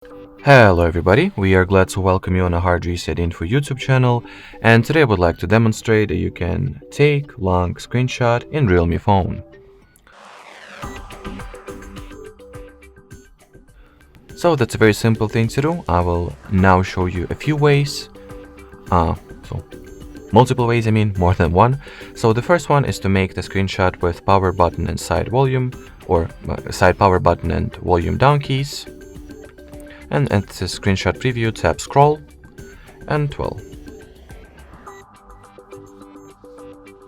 Hello everybody, we are glad to welcome you on a HardReset.Info YouTube channel, and today I would like to demonstrate that you can take long screenshot in Realme phone. So that's a very simple thing to do. I will now show you a few ways, multiple ways, more than one. So the first one is to make the screenshot with power button and side volume, or side power button and volume down keys. And at the screenshot preview, tap scroll, and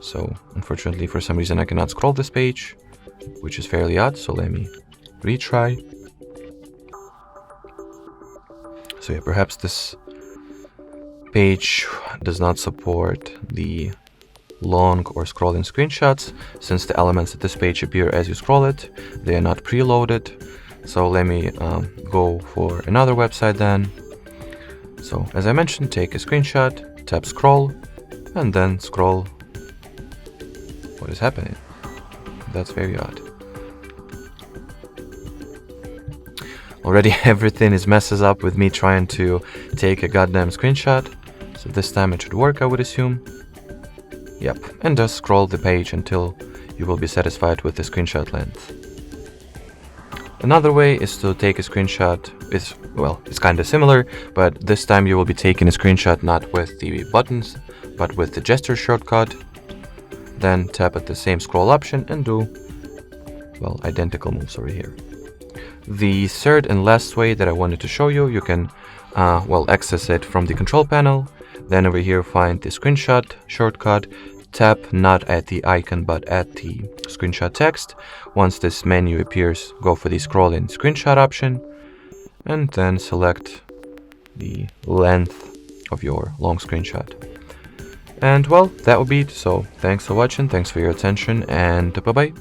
so unfortunately for some reason I cannot scroll this page, which is fairly odd, so let me retry. So yeah, perhaps this page does not support the long or scrolling screenshots, since the elements of this page appear as you scroll it. They are not preloaded. So let me go for another website then. So as I mentioned, take a screenshot, tap scroll, and then scroll. What is happening? That's very odd. Already everything is messes up with me trying to take a goddamn screenshot. So this time it should work, I would assume. Yep, and just scroll the page until you will be satisfied with the screenshot length. Another way is to take a screenshot. It's kind of similar, but this time you will be taking a screenshot not with the buttons, but with the gesture shortcut. Then tap at the same scroll option and do, identical moves over here. The third and last way that I wanted to show you, you can, access it from the control panel. Then over here, find the screenshot shortcut. Tap not at the icon, but at the screenshot text. Once this menu appears, go for the scroll in screenshot option, and then select the length of your long screenshot. And that would be it. So thanks for watching, thanks for your attention, and bye-bye.